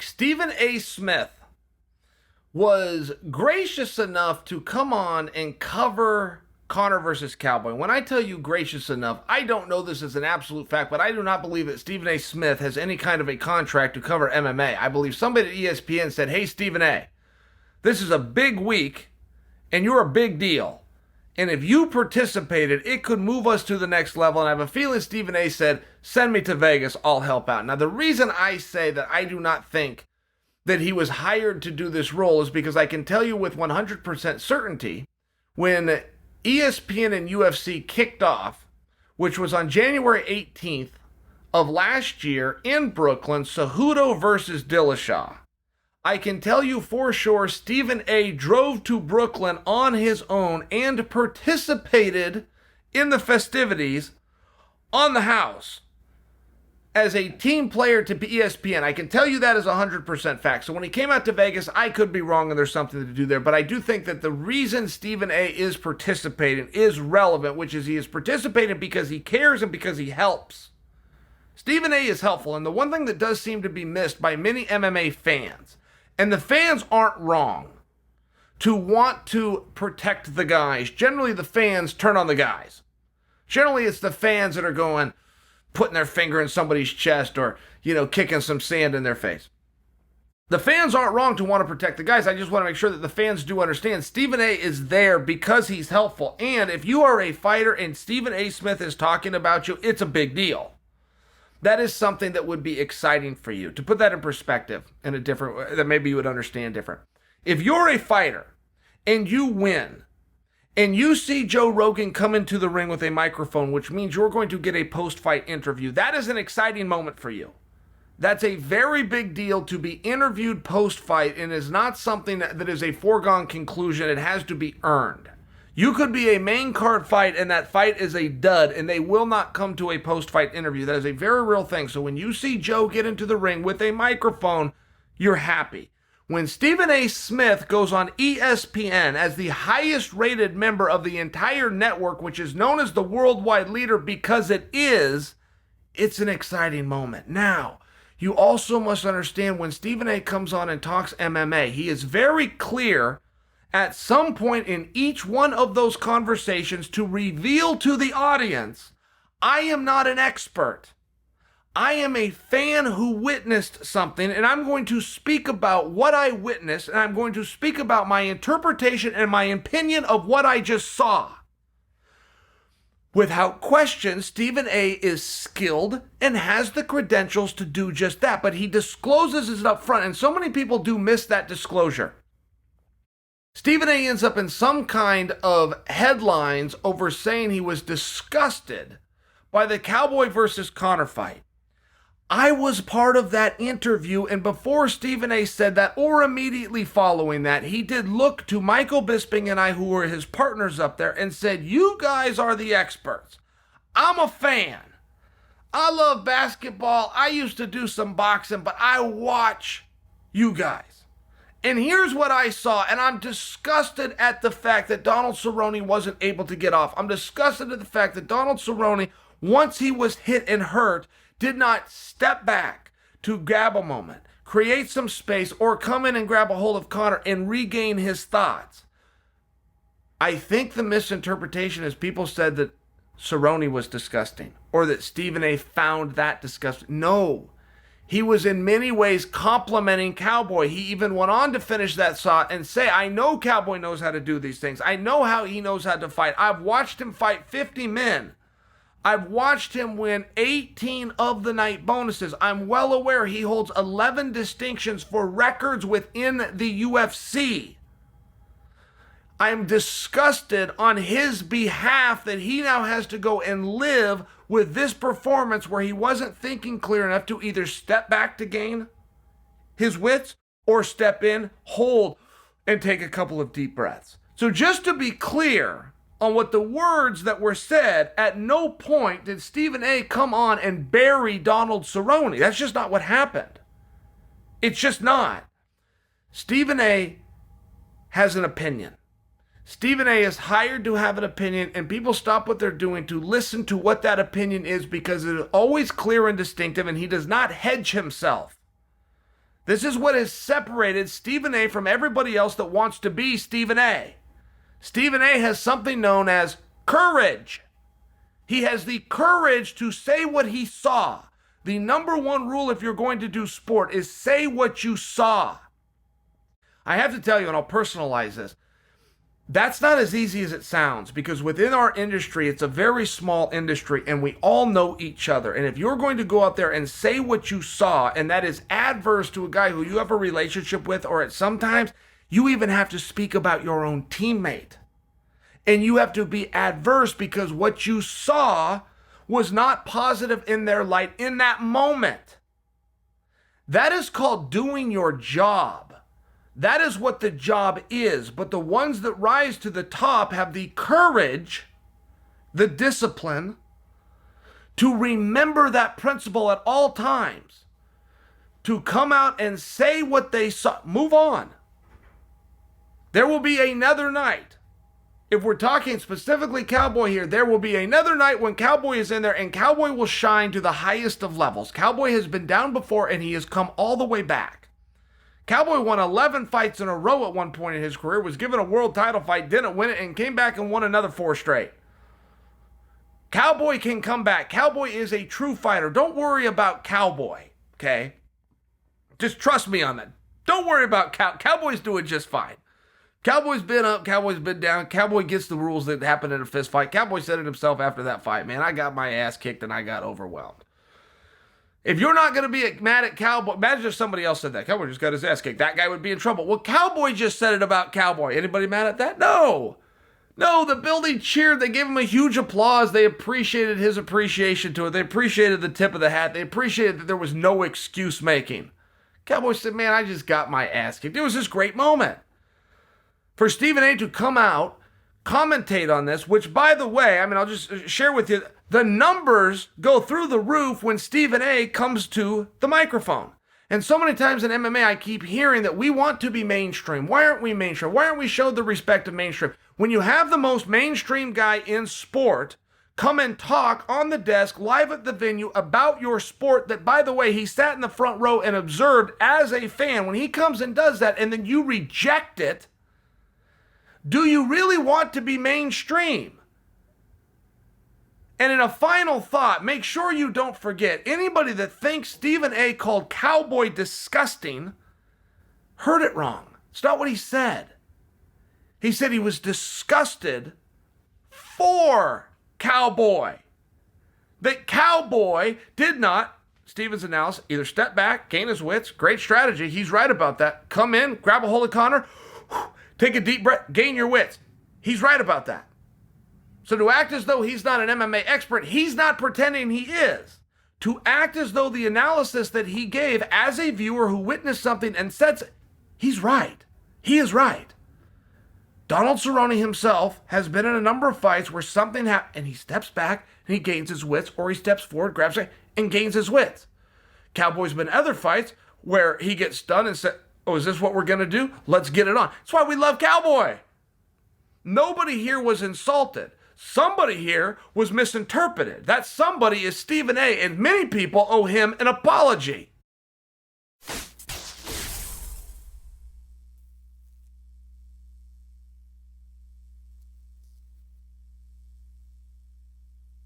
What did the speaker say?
Stephen A. Smith was gracious enough to come on and cover Conor versus Cowboy. When I tell you gracious enough, I don't know this as an absolute fact, but I do not believe that Stephen A. Smith has any kind of a contract to cover MMA. I believe somebody at ESPN said, hey, Stephen A., this is a big week, and you're a big deal. And if you participated, it could move us to the next level. And I have a feeling Stephen A. said, send me to Vegas, I'll help out. Now, the reason I say that I do not think that he was hired to do this role is because I can tell you with 100% certainty, when ESPN and UFC kicked off, which was on January 18th of last year in Brooklyn, Cejudo versus Dillashaw, I can tell you for sure Stephen A. drove to Brooklyn on his own and participated in the festivities on the house as a team player to ESPN. I can tell you that is 100% fact. So when he came out to Vegas, I could be wrong and there's something to do there. But I do think that the reason Stephen A. is participating is relevant, which is he is participating because he cares and because he helps. Stephen A. is helpful. And the one thing that does seem to be missed by many MMA fans, and the fans aren't wrong to want to protect the guys. Generally, the fans turn on the guys. Generally, it's the fans that are going, putting their finger in somebody's chest or, kicking some sand in their face. The fans aren't wrong to want to protect the guys. I just want to make sure that the fans do understand Stephen A. is there because he's helpful. And if you are a fighter and Stephen A. Smith is talking about you, it's a big deal. That is something that would be exciting for you. To put that in perspective, in a different way, that maybe you would understand different. If you're a fighter and you win, and you see Joe Rogan come into the ring with a microphone, which means you're going to get a post-fight interview, that is an exciting moment for you. That's a very big deal to be interviewed post-fight and is not something that is a foregone conclusion. It has to be earned. You could be a main card fight and that fight is a dud and they will not come to a post-fight interview. That is a very real thing. So when you see Joe get into the ring with a microphone, you're happy. When Stephen A. Smith goes on ESPN as the highest rated member of the entire network, which is known as the worldwide leader because it is, it's an exciting moment. Now, you also must understand when Stephen A. comes on and talks MMA, he is very clear at some point in each one of those conversations to reveal to the audience, I am not an expert. I am a fan who witnessed something, and I'm going to speak about what I witnessed, and I'm going to speak about my interpretation and my opinion of what I just saw. Without question, Stephen A. is skilled and has the credentials to do just that, but he discloses it up front, and so many people do miss that disclosure. Stephen A. ends up in some kind of headlines over saying he was disgusted by the Cowboy versus Conor fight. I was part of that interview, and before Stephen A. said that, or immediately following that, he did look to Michael Bisping and I, who were his partners up there, and said, you guys are the experts. I'm a fan. I love basketball. I used to do some boxing, but I watch you guys. And here's what I saw, and I'm disgusted at the fact that Donald Cerrone wasn't able to get off. I'm disgusted at the fact that Donald Cerrone, once he was hit and hurt, did not step back to grab a moment, create some space, or come in and grab a hold of Conor and regain his thoughts. I think the misinterpretation is people said that Cerrone was disgusting or that Stephen A. found that disgusting. No. He was in many ways complimenting Cowboy. He even went on to finish that thought and say, I know Cowboy knows how to do these things. I know how he knows how to fight. I've watched him fight 50 men. I've watched him win 18 of the night bonuses. I'm well aware he holds 11 distinctions for records within the UFC. I'm disgusted on his behalf that he now has to go and live with this performance where he wasn't thinking clear enough to either step back to gain his wits or step in, hold, and take a couple of deep breaths. So just to be clear on what the words that were said, at no point did Stephen A. come on and bury Donald Cerrone. That's just not what happened. It's just not. Stephen A. has an opinion. Stephen A. is hired to have an opinion, and people stop what they're doing to listen to what that opinion is because it is always clear and distinctive, and he does not hedge himself. This is what has separated Stephen A. from everybody else that wants to be Stephen A. Stephen A. has something known as courage. He has the courage to say what he saw. The number one rule if you're going to do sport is say what you saw. I have to tell you, and I'll personalize this, that's not as easy as it sounds, because within our industry, it's a very small industry and we all know each other. And if you're going to go out there and say what you saw, and that is adverse to a guy who you have a relationship with, or at sometimes you even have to speak about your own teammate. And you have to be adverse because what you saw was not positive in their light in that moment. That is called doing your job. That is what the job is. But the ones that rise to the top have the courage, the discipline, to remember that principle at all times, to come out and say what they saw. Move on. There will be another night. If we're talking specifically Cowboy here, there will be another night when Cowboy is in there and Cowboy will shine to the highest of levels. Cowboy has been down before and he has come all the way back. Cowboy won 11 fights in a row at one point in his career, was given a world title fight, didn't win it, and came back and won another 4 straight. Cowboy can come back. Cowboy is a true fighter. Don't worry about Cowboy, okay? Just trust me on that. Don't worry about Cowboy's doing just fine. Cowboy's been up, Cowboy's been down. Cowboy gets the rules that happen in a fist fight. Cowboy said it himself after that fight, man, I got my ass kicked and I got overwhelmed. If you're not going to be mad at Cowboy, imagine if somebody else said that. Cowboy just got his ass kicked. That guy would be in trouble. Well, Cowboy just said it about Cowboy. Anybody mad at that? No. No, the building cheered. They gave him a huge applause. They appreciated his appreciation to it. They appreciated the tip of the hat. They appreciated that there was no excuse making. Cowboy said, man, I just got my ass kicked. It was this great moment. For Stephen A. to come out, commentate on this, which, by the way, I mean, I'll just share with you, the numbers go through the roof when Stephen A. comes to the microphone. And so many times in MMA, I keep hearing that we want to be mainstream. Why aren't we mainstream? Why aren't we showed the respect of mainstream? When you have the most mainstream guy in sport come and talk on the desk, live at the venue about your sport that, by the way, he sat in the front row and observed as a fan, when he comes and does that and then you reject it, do you really want to be mainstream? And in a final thought, make sure you don't forget, anybody that thinks Stephen A. called Cowboy disgusting heard it wrong. It's not what he said. He said he was disgusted for Cowboy. That Cowboy did not, Stephen's analysis, either step back, gain his wits, great strategy, he's right about that, come in, grab a hold of Connor, take a deep breath, gain your wits. He's right about that. So to act as though he's not an MMA expert, he's not pretending he is. To act as though the analysis that he gave as a viewer who witnessed something and said, he's right. He is right. Donald Cerrone himself has been in a number of fights where something happens and he steps back and he gains his wits, or he steps forward, grabs it, and gains his wits. Cowboy's been in other fights where he gets stunned and said, oh, is this what we're going to do? Let's get it on. That's why we love Cowboy. Nobody here was insulted. Somebody here was misinterpreted. That somebody is Stephen A., and many people owe him an apology.